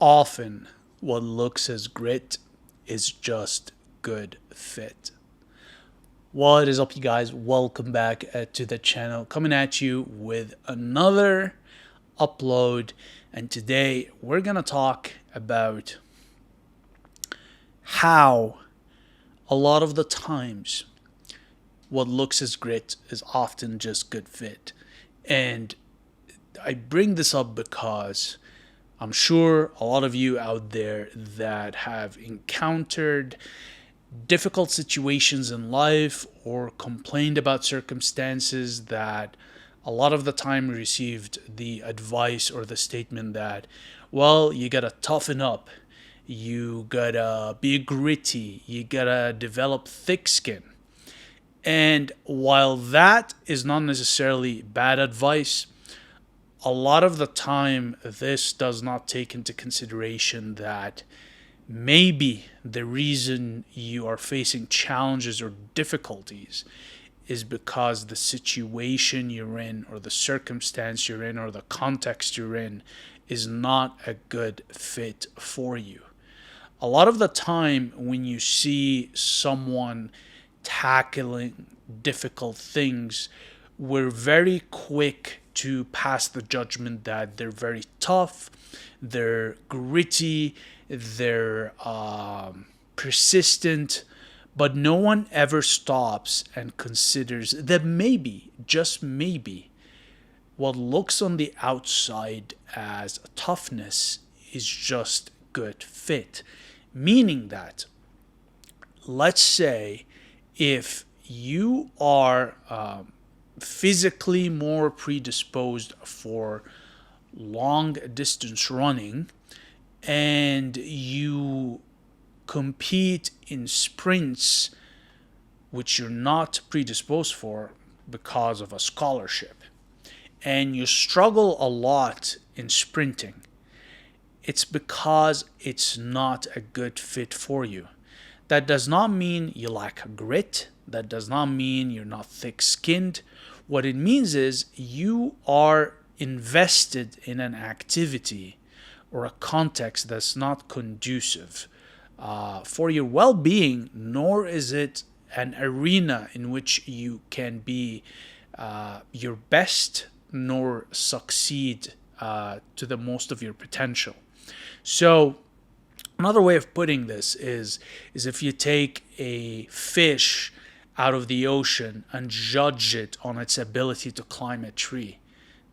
Often, what looks as grit is just good fit. What is up, you guys? Welcome back to the channel. Coming at you with another upload. And today, we're going to talk about how a lot of the times what looks as grit is often just good fit. And I bring this up because I'm sure a lot of you out there that have encountered difficult situations in life or complained about circumstances that a lot of the time received the advice or the statement that, well, you gotta toughen up, you gotta be gritty, you gotta develop thick skin. And while that is not necessarily bad advice, a lot of the time this does not take into consideration that maybe the reason you are facing challenges or difficulties is because the situation you're in or the circumstance you're in or the context you're in is not a good fit for you. A lot of the time when you see someone tackling difficult things, we're very quick to pass the judgment that they're very tough, they're gritty, they're persistent, but no one ever stops and considers that maybe, just maybe, what looks on the outside as toughness is just good fit. Meaning that, let's say, if you are physically more predisposed for long distance running and you compete in sprints which you're not predisposed for because of a scholarship, and you struggle a lot in sprinting, it's because it's not a good fit for you. That does not mean you lack grit. That does not mean you're not thick skinned. What it means is you are invested in an activity or a context that's not conducive for your well being, nor is it an arena in which you can be your best nor succeed to the most of your potential. So, another way of putting this is if you take a fish out of the ocean and judge it on its ability to climb a tree.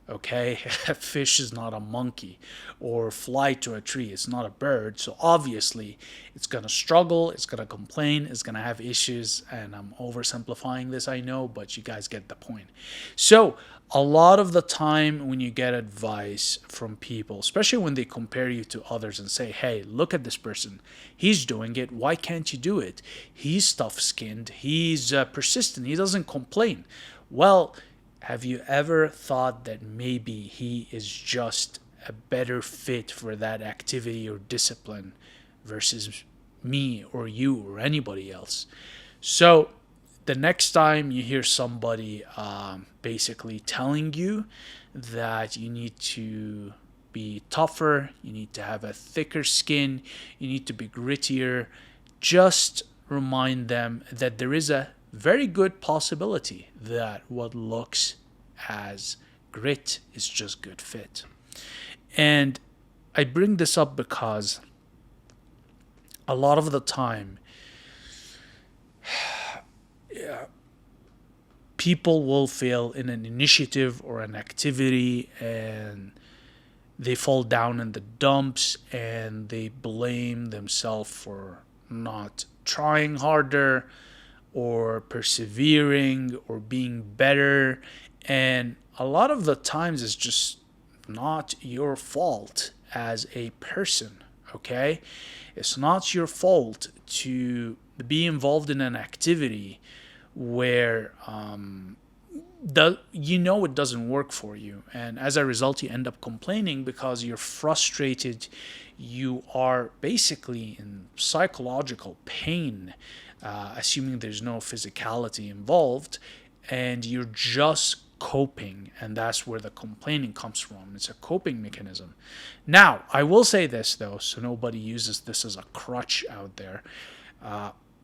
Okay, a fish is not a monkey, or fly to a tree. It's not a bird. So obviously, it's gonna struggle. It's gonna complain. It's gonna have issues. And I'm oversimplifying this, I know, but you guys get the point. So a lot of the time when you get advice from people, especially when they compare you to others and say, hey, look at this person, he's doing it, why can't you do it? He's tough-skinned, he's persistent, he doesn't complain. Well, have you ever thought that maybe he is just a better fit for that activity or discipline versus me or you or anybody else? So the next time you hear somebody basically telling you that you need to be tougher, you need to have a thicker skin, you need to be grittier, just remind them that there is a very good possibility that what looks as grit is just good fit. And I bring this up because a lot of the time, people will fail in an initiative or an activity and they fall down in the dumps and they blame themselves for not trying harder or persevering or being better. And a lot of the times it's just not your fault as a person, okay? It's not your fault to be involved in an activity where it doesn't work for you, and as a result you end up complaining because you're frustrated, you are basically in psychological pain, assuming there's no physicality involved, and you're just coping, and that's where the complaining comes from. It's a coping mechanism. Now, I will say this though, so nobody uses this as a crutch out there.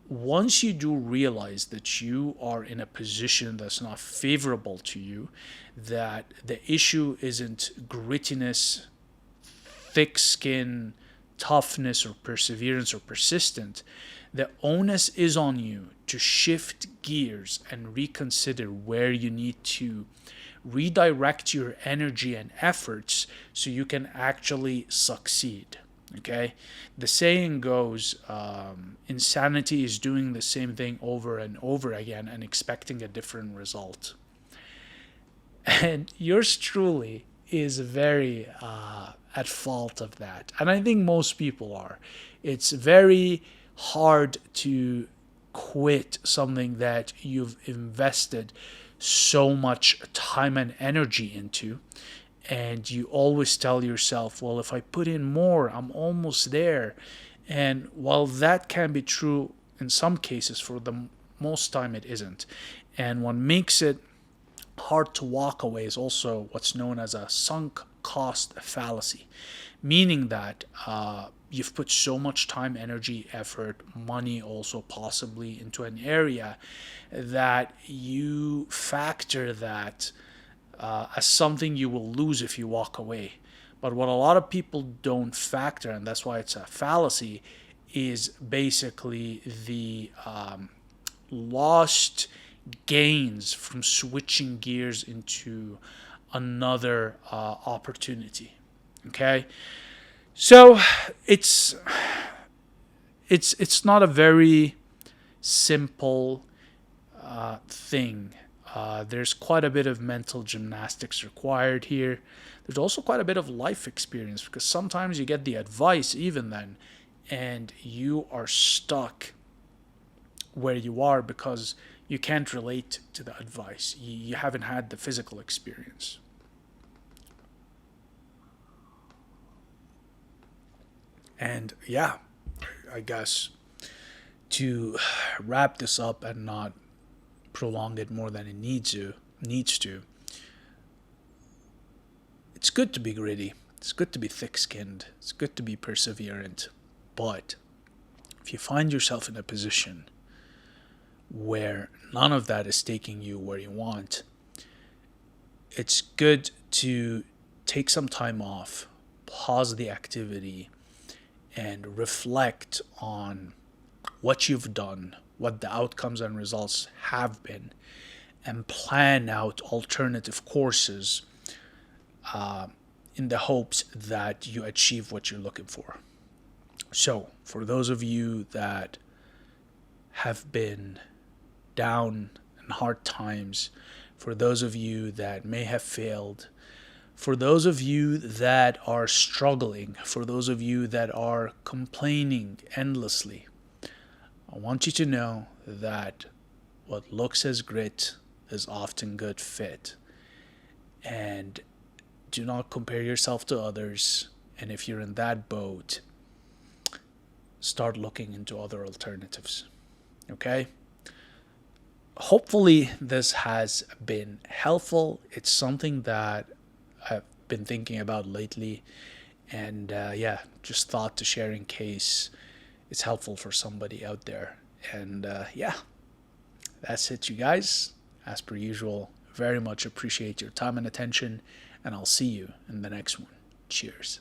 Once you do realize that you are in a position that's not favorable to you, that the issue isn't grittiness, thick skin, toughness, or perseverance or persistent, the onus is on you to shift gears and reconsider where you need to redirect your energy and efforts so you can actually succeed. Okay? The saying goes, insanity is doing the same thing over and over again and expecting a different result. And yours truly is very at fault of that. And I think most people are. It's very hard to quit something that you've invested so much time and energy into. And you always tell yourself, well, if I put in more, I'm almost there. And while that can be true in some cases, for the most time it isn't. And what makes it hard to walk away is also what's known as a sunk cost fallacy, meaning that you've put so much time, energy, effort, money also possibly into an area that you factor that as something you will lose if you walk away. But what a lot of people don't factor, and that's why it's a fallacy, is basically the lost gains from switching gears into another opportunity. Okay, so it's not a very simple thing. There's quite a bit of mental gymnastics required here. There's also quite a bit of life experience, because sometimes you get the advice even then and you are stuck where you are because you can't relate to the advice. You haven't had the physical experience. And yeah, I guess to wrap this up and not prolong it more than it needs to, it's good to be gritty. It's good to be thick-skinned. It's good to be perseverant. But if you find yourself in a position where none of that is taking you where you want, it's good to take some time off, pause the activity, and reflect on what you've done, what the outcomes and results have been, and plan out alternative courses in the hopes that you achieve what you're looking for. So, for those of you that have been down in hard times, for those of you that may have failed, for those of you that are struggling, for those of you that are complaining endlessly, I want you to know that what looks as grit is often good fit. And do not compare yourself to others. And if you're in that boat, start looking into other alternatives. Okay? Hopefully this has been helpful. It's something that I've been thinking about lately. And just thought to share in case it's helpful for somebody out there. And that's it, you guys. As per usual, very much appreciate your time and attention, and I'll see you in the next one. Cheers.